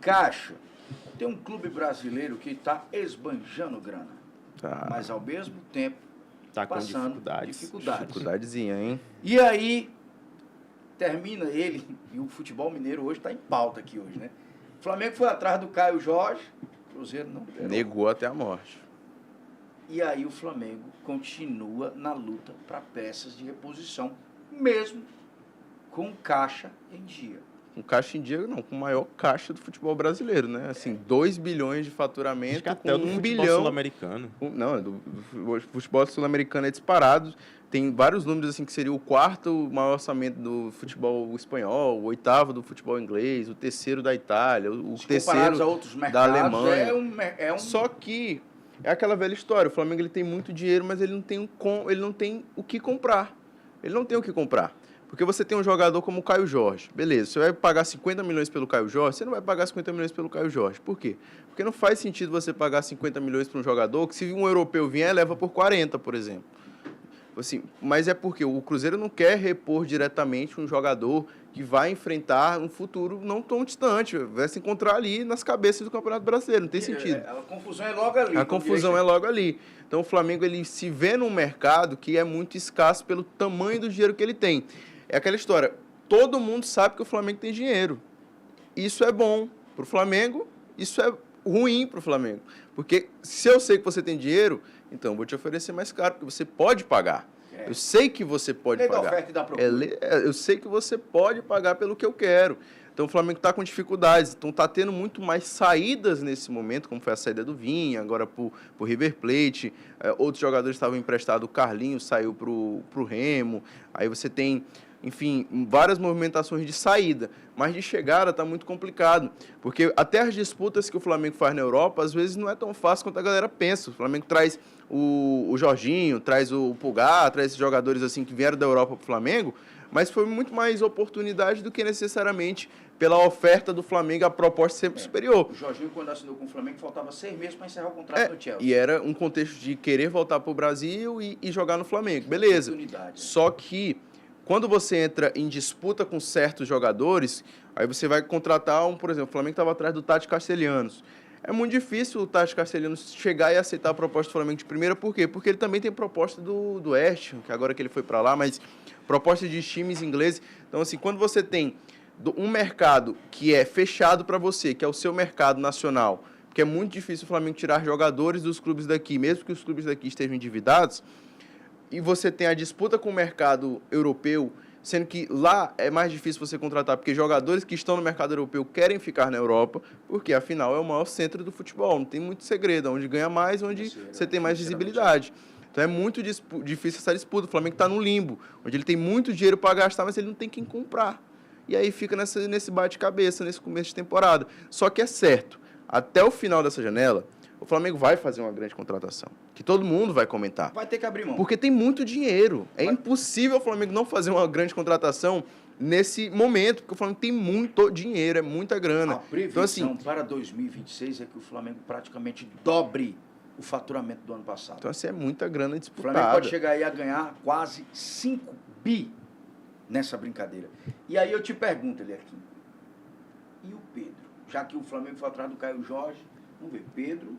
Caixa, tem um clube brasileiro que está esbanjando grana, mas ao mesmo tempo tá com passando dificuldades. Dificuldadezinha, hein? E aí, termina ele, e o futebol mineiro hoje está em pauta aqui hoje, né? O Flamengo foi atrás do Caio Jorge, o Cruzeiro não liberou. Negou até a morte. E aí o Flamengo continua na luta para peças de reposição, mesmo com caixa em dia. Com caixa em dia, não, com o maior caixa do futebol brasileiro, né? Assim, 2 bilhões de faturamento, Acho que com até do 1 futebol bilhão... sul-americano. Não, o futebol sul-americano é disparado. Tem vários números, assim, que seria o quarto maior orçamento do futebol espanhol, o oitavo do futebol inglês, o terceiro da Itália, o terceiro a outros da mercados, Alemanha. Só que é aquela velha história, o Flamengo ele tem muito dinheiro, mas ele não tem o que comprar. Ele não tem o que comprar. Porque você tem um jogador como o Caio Jorge. Beleza, você vai pagar 50 milhões pelo Caio Jorge, você não vai pagar 50 milhões pelo Caio Jorge. Por quê? Porque não faz sentido você pagar 50 milhões para um jogador que, se um europeu vier, leva por 40, por exemplo. Assim, mas é porque o Cruzeiro não quer repor diretamente um jogador que vai enfrentar um futuro não tão distante, vai se encontrar ali nas cabeças do Campeonato Brasileiro, não tem sentido. A confusão é logo ali. A confusão é logo ali. Então o Flamengo ele se vê num mercado que é muito escasso pelo tamanho do dinheiro que ele tem. É aquela história, todo mundo sabe que o Flamengo tem dinheiro. Isso é bom para o Flamengo, isso é ruim para o Flamengo. Porque se eu sei que você tem dinheiro, então eu vou te oferecer mais caro, porque você pode pagar. Eu sei que você pode pagar. Da oferta e da procura. Eu sei que você pode pagar pelo que eu quero. Então o Flamengo está com dificuldades. Então está tendo muito mais saídas nesse momento, como foi a saída do Vinha, agora para o River Plate. Outros jogadores estavam emprestados, o Carlinhos saiu para o Remo. Aí você tem, enfim, várias movimentações de saída. Mas de chegada está muito complicado. Porque até as disputas que o Flamengo faz na Europa, às vezes não é tão fácil quanto a galera pensa. O Flamengo traz o Jorginho, traz o Pulgar, traz esses jogadores assim que vieram da Europa para o Flamengo, mas foi muito mais oportunidade do que necessariamente pela oferta do Flamengo, a proposta sempre superior. O Jorginho, quando assinou com o Flamengo, faltava 6 meses para encerrar o contrato no Chelsea. E era um contexto de querer voltar para o Brasil e jogar no Flamengo. Beleza. Só que quando você entra em disputa com certos jogadores, aí você vai contratar por exemplo, o Flamengo estava atrás do Tati Castelhanos. É muito difícil o Tati Castelhanos chegar e aceitar a proposta do Flamengo de primeira. Por quê? Porque ele também tem proposta do West, que agora que ele foi para lá, mas proposta de times ingleses. Então, assim, quando você tem um mercado que é fechado para você, que é o seu mercado nacional, porque é muito difícil o Flamengo tirar jogadores dos clubes daqui, mesmo que os clubes daqui estejam endividados, e você tem a disputa com o mercado europeu, sendo que lá é mais difícil você contratar, porque jogadores que estão no mercado europeu querem ficar na Europa, porque afinal é o maior centro do futebol, não tem muito segredo, onde ganha mais, onde você tem mais visibilidade. Então é muito difícil essa disputa. O Flamengo está no limbo, onde ele tem muito dinheiro para gastar, mas ele não tem quem comprar. E aí fica nesse bate-cabeça, nesse começo de temporada. Só que é certo, até o final dessa janela, o Flamengo vai fazer uma grande contratação, que todo mundo vai comentar. Vai ter que abrir mão. Porque tem muito dinheiro. É impossível o Flamengo não fazer uma grande contratação nesse momento, porque o Flamengo tem muito dinheiro, é muita grana. A previsão então, assim, para 2026 é que o Flamengo praticamente dobre o faturamento do ano passado. Então, assim, é muita grana disputada. O Flamengo pode chegar aí a ganhar quase 5 bi nessa brincadeira. E aí eu te pergunto, Eliakim, e o Pedro? Já que o Flamengo foi atrás do Caio Jorge, vamos ver, Pedro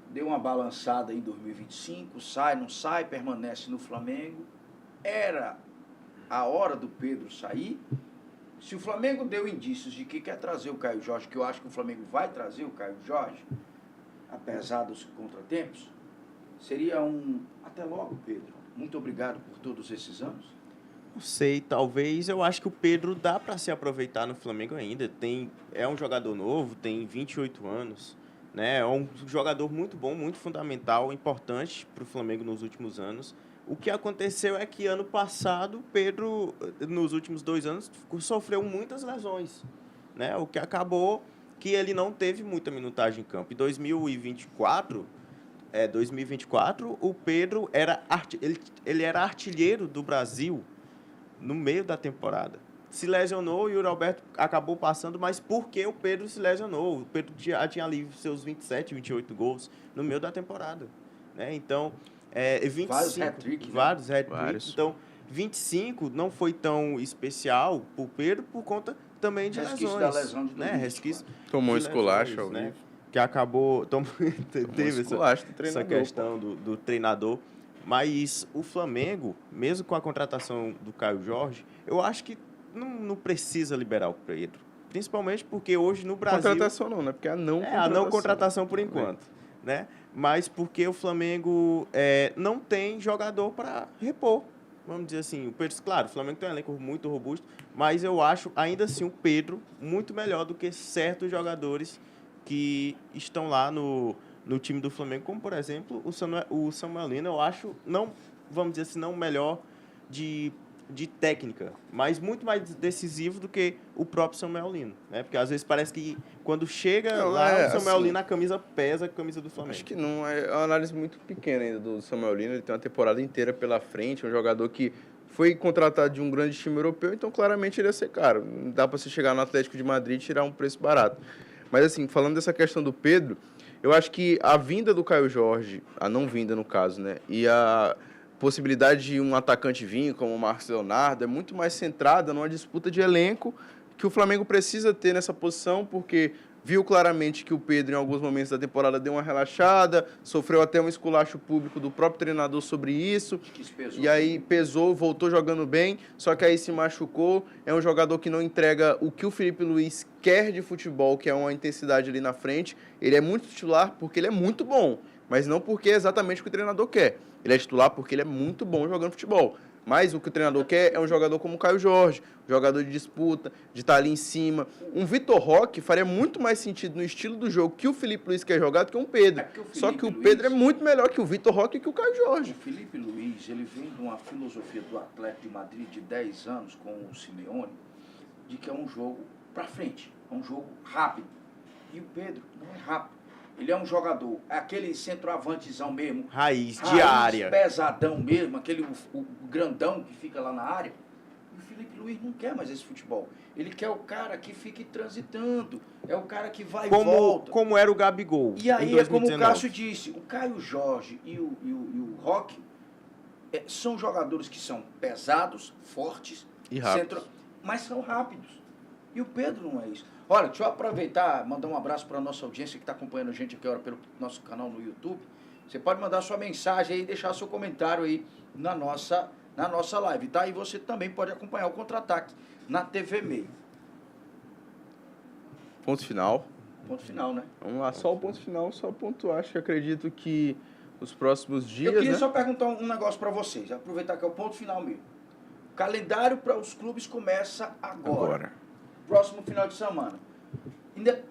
deu uma balançada em 2025, sai, não sai, permanece no Flamengo. Era a hora do Pedro sair? Se o Flamengo deu indícios de que quer trazer o Caio Jorge, que eu acho que o Flamengo vai trazer o Caio Jorge, apesar dos contratempos, seria até logo, Pedro. Muito obrigado por todos esses anos. Não sei, talvez. Eu acho que o Pedro dá para se aproveitar no Flamengo ainda. É um jogador novo, tem 28 anos. Né? É um jogador muito bom, muito fundamental, importante para o Flamengo nos últimos anos. O que aconteceu é que ano passado, Pedro, nos últimos 2 anos, sofreu muitas lesões. Né? O que acabou que ele não teve muita minutagem em campo. Em 2024, o Pedro ele era artilheiro do Brasil no meio da temporada. Se lesionou e o Yuri Alberto acabou passando, mas por que o Pedro se lesionou? O Pedro já tinha ali seus 27, 28 gols no meio da temporada. Né? Então, 25, vários hat-tricks. Então, 25 não foi tão especial para o Pedro por conta também de Resquício lesões. da lesão de né? 2024. Resquício Tomou um de esculacho lesões, ao né? vivo. Que acabou... teve esculacho do essa treinador, questão do treinador. Mas o Flamengo, mesmo com a contratação do Caio Jorge, eu acho que não precisa liberar o Pedro. Principalmente porque hoje no Brasil... Contratação não, né? Porque a não contratação por enquanto. Né? Mas porque o Flamengo não tem jogador para repor. Vamos dizer assim, o Pedro, claro, o Flamengo tem um elenco muito robusto, mas eu acho ainda assim o Pedro muito melhor do que certos jogadores que estão lá no time do Flamengo, como por exemplo o Samuel Lino. Eu acho, não, vamos dizer assim, não melhor de técnica, mas muito mais decisivo do que o próprio Samuel Lino, né? Porque às vezes parece que quando chega lá o Samuel Lino, a camisa pesa a camisa do Flamengo. Acho que não, é uma análise muito pequena ainda do Samuel Lino, ele tem uma temporada inteira pela frente, um jogador que foi contratado de um grande time europeu, então claramente ele ia ser caro. Não dá para você chegar no Atlético de Madrid e tirar um preço barato. Mas assim, falando dessa questão do Pedro, eu acho que a vinda do Caio Jorge, a não vinda no caso, né, e a possibilidade de um atacante vir, como o Marcos Leonardo, é muito mais centrada numa disputa de elenco que o Flamengo precisa ter nessa posição, porque viu claramente que o Pedro, em alguns momentos da temporada, deu uma relaxada, sofreu até um esculacho público do próprio treinador sobre isso, e aí pesou, voltou jogando bem, só que aí se machucou. É um jogador que não entrega o que o Felipe Luiz quer de futebol, que é uma intensidade ali na frente. Ele é muito titular porque ele é muito bom, mas não porque é exatamente o que o treinador quer. Ele é titular porque ele é muito bom jogando futebol. Mas o que o treinador quer é um jogador como o Caio Jorge, jogador de disputa, de estar ali em cima. Um Vitor Roque faria muito mais sentido no estilo do jogo que o Felipe Luiz quer jogar do que um Pedro. Só que o Pedro é muito melhor que o Vitor Roque e que o Caio Jorge. O Felipe Luiz, ele vem de uma filosofia do Atlético de Madrid de 10 anos com o Simeone, de que é um jogo para frente, é um jogo rápido. E o Pedro não é rápido. Ele é um jogador, aquele centroavantezão mesmo. Raiz de área. Pesadão mesmo, aquele o grandão que fica lá na área. E o Felipe Luiz não quer mais esse futebol. Ele quer o cara que fique transitando. É o cara que vai e volta. Como era o Gabigol. E aí é como o Cássio disse, o Caio Jorge e o Roque são jogadores que são pesados, fortes, e rápidos. Mas são rápidos. E o Pedro não é isso. Olha, deixa eu aproveitar, mandar um abraço para a nossa audiência que está acompanhando a gente aqui agora pelo nosso canal no YouTube. Você pode mandar sua mensagem aí e deixar seu comentário aí na nossa live, tá? E você também pode acompanhar o Contra-Ataque na TV Meio. Ponto final. Ponto final, né? Vamos lá, só o ponto final, só pontuar. Acho que acredito que os próximos dias, eu queria só perguntar um negócio para vocês, aproveitar que é o ponto final mesmo. O calendário para os clubes começa agora. Próximo final de semana. Ainda,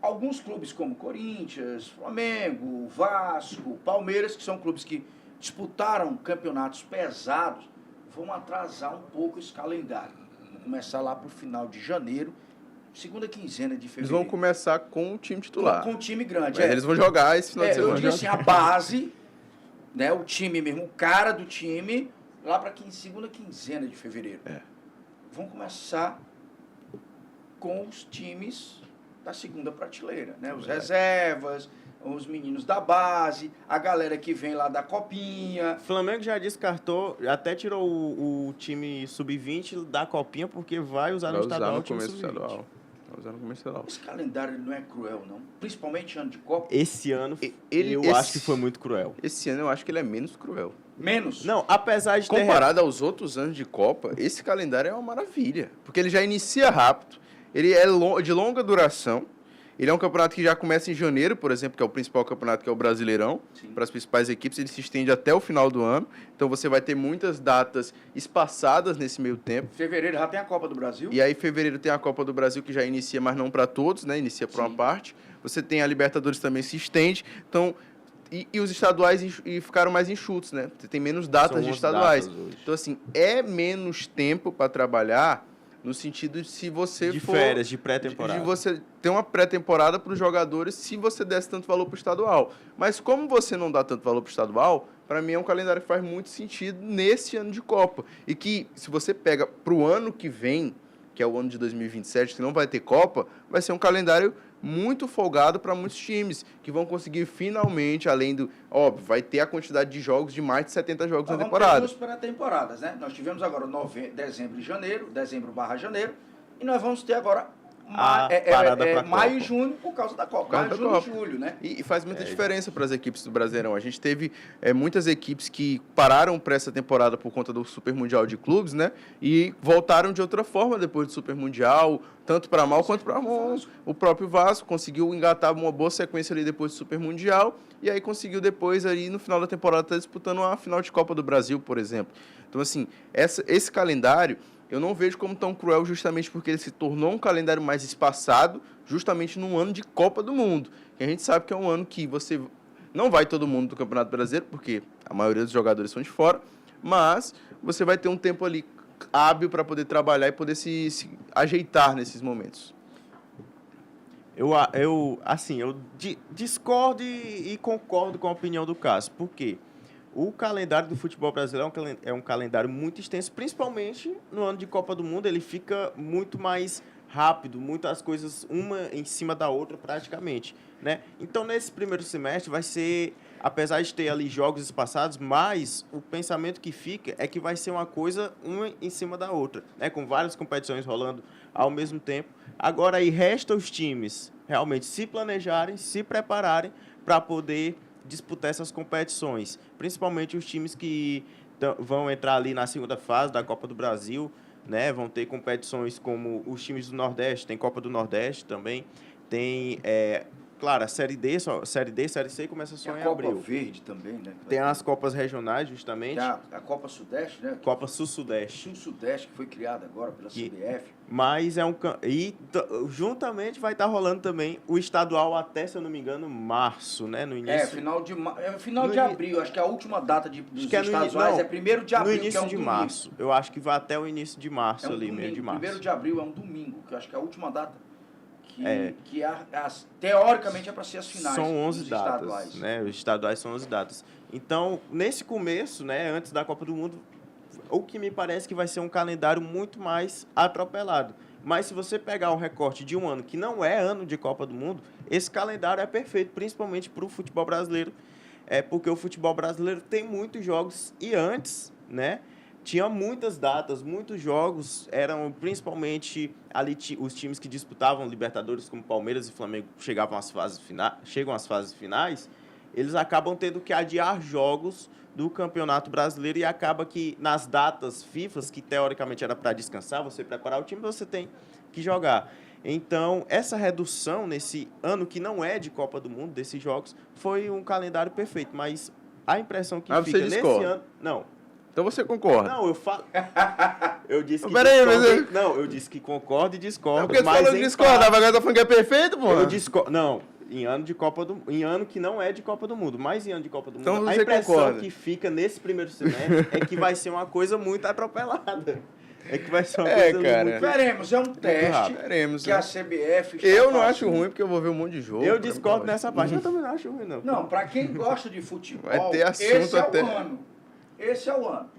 alguns clubes como Corinthians, Flamengo, Vasco, Palmeiras, que são clubes que disputaram campeonatos pesados, vão atrasar um pouco esse calendário. Vão começar lá para o final de janeiro, segunda quinzena de fevereiro. Eles vão começar com o time titular. Com o time grande. Eles vão jogar esse final de semana. Eu digo assim, a base, né, o time mesmo, o cara do time, lá para segunda quinzena de fevereiro. Vão começar com os times da segunda prateleira, né? Os reservas, os meninos da base, a galera que vem lá da copinha. O Flamengo já descartou, até tirou o time sub-20 da copinha, porque vai usar no estadual o time sub-20. Vai usar no começo estadual. Esse calendário não é cruel, não? Principalmente ano de Copa. Esse ano, eu acho que foi muito cruel. Esse ano eu acho que ele é menos cruel. Menos? Não, apesar de comparado aos outros anos de Copa, esse calendário é uma maravilha. Porque ele já inicia rápido. Ele é de longa duração. Ele é um campeonato que já começa em janeiro, por exemplo, que é o principal campeonato, que é o Brasileirão. Sim. Para as principais equipes, ele se estende até o final do ano. Então você vai ter muitas datas espaçadas nesse meio tempo. Fevereiro já tem a Copa do Brasil. E aí fevereiro tem a Copa do Brasil, que já inicia, mas não para todos, né? Inicia para uma parte. Você tem a Libertadores também se estende. Então, e os estaduais ficaram mais enxutos, né? Você tem menos datas de estaduais. Então, assim, é menos tempo para trabalhar. No sentido de se você de férias, de pré-temporada. De você ter uma pré-temporada para os jogadores se você desse tanto valor para o estadual. Mas como você não dá tanto valor para o estadual, para mim é um calendário que faz muito sentido nesse ano de Copa. E que, se você pega para o ano que vem, que é o ano de 2027, que não vai ter Copa, vai ser um calendário muito folgado para muitos times, que vão conseguir finalmente, além do... Óbvio, vai ter a quantidade de jogos de mais de 70 jogos na temporada. Vamos ter duas pré-temporadas, né? Nós tivemos agora dezembro e janeiro, dezembro/janeiro, E nós vamos ter agora maio e junho por causa da Copa. Maio, junho e julho, né? E faz muita diferença para as equipes do Brasileirão. A gente teve muitas equipes que pararam para essa temporada por conta do Super Mundial de Clubes, né? E voltaram de outra forma depois do Super Mundial, tanto para mal quanto para bom. O próprio Vasco conseguiu engatar uma boa sequência ali depois do Super Mundial e aí conseguiu depois, ali no final da temporada, estar disputando uma final de Copa do Brasil, por exemplo. Então, assim, esse calendário eu não vejo como tão cruel justamente porque ele se tornou um calendário mais espaçado justamente num ano de Copa do Mundo. E a gente sabe que é um ano que você não vai todo mundo do Campeonato Brasileiro, porque a maioria dos jogadores são de fora, mas você vai ter um tempo ali hábil para poder trabalhar e poder se ajeitar nesses momentos. Eu discordo e concordo com a opinião do Cássio. Por quê? O calendário do futebol brasileiro é um calendário muito extenso, principalmente no ano de Copa do Mundo. Ele fica muito mais rápido, muitas coisas uma em cima da outra praticamente, né? Então, nesse primeiro semestre vai ser, apesar de ter ali jogos espaçados, mas o pensamento que fica é que vai ser uma coisa uma em cima da outra, né? Com várias competições rolando ao mesmo tempo. Agora aí resta os times realmente se planejarem, se prepararem para poder disputar essas competições, principalmente os times que vão entrar ali na segunda fase da Copa do Brasil, né? Vão ter competições como os times do Nordeste, tem Copa do Nordeste também, tem, claro, a Série D, Série C começa só em abril. A Copa Verde também, né? Tem as Copas regionais, justamente. Tem a Copa Sudeste, né? Copa Sul-Sudeste. Sul-Sudeste, que foi criada agora pela CBF. Mas juntamente vai estar rolando também o estadual até, se eu não me engano, março, né? No início. Final de abril. Acho que a última data dos estaduais é 1º de abril, no início que é um de domingo. Março. Eu acho que vai até o início de março ali, domingo, meio de março. 1º de abril é um domingo, que eu acho que é a última data. Teoricamente é para ser as finais. São 11 datas, estaduais. né? Os estaduais são 11 datas. Então, nesse começo, né, antes da Copa do Mundo, o que me parece que vai ser um calendário muito mais atropelado. Mas se você pegar o recorte de um ano que não é ano de Copa do Mundo, esse calendário é perfeito, principalmente para o futebol brasileiro, porque o futebol brasileiro tem muitos jogos e antes, né, tinha muitas datas, muitos jogos, eram principalmente ali os times que disputavam Libertadores, como Palmeiras e Flamengo, chegam às fases finais, eles acabam tendo que adiar jogos do Campeonato Brasileiro e acaba que nas datas FIFA, que teoricamente era para descansar, você preparar o time, você tem que jogar. Então, essa redução nesse ano que não é de Copa do Mundo, desses jogos, foi um calendário perfeito, mas a impressão que fica nesse ano... Não. Então você concorda? Não, eu falo. Eu disse que. Não, eu disse que concordo e discordo. Porque você falou que discorda, agora tá falando que é perfeito, pô. Eu discordo. Não, em ano que não é de Copa do Mundo, mas em ano de Copa do Mundo. Então a impressão que fica nesse primeiro semestre é que vai ser uma coisa muito atropelada. É que vai ser uma coisa muito... Veremos, é um teste que a CBF está Eu não acho ruim, porque eu vou ver um monte de jogo. Eu discordo nessa parte, eu também não acho ruim, não. Não, para quem gosta de futebol, vai ter assunto esse é o ano. Esse é o ano.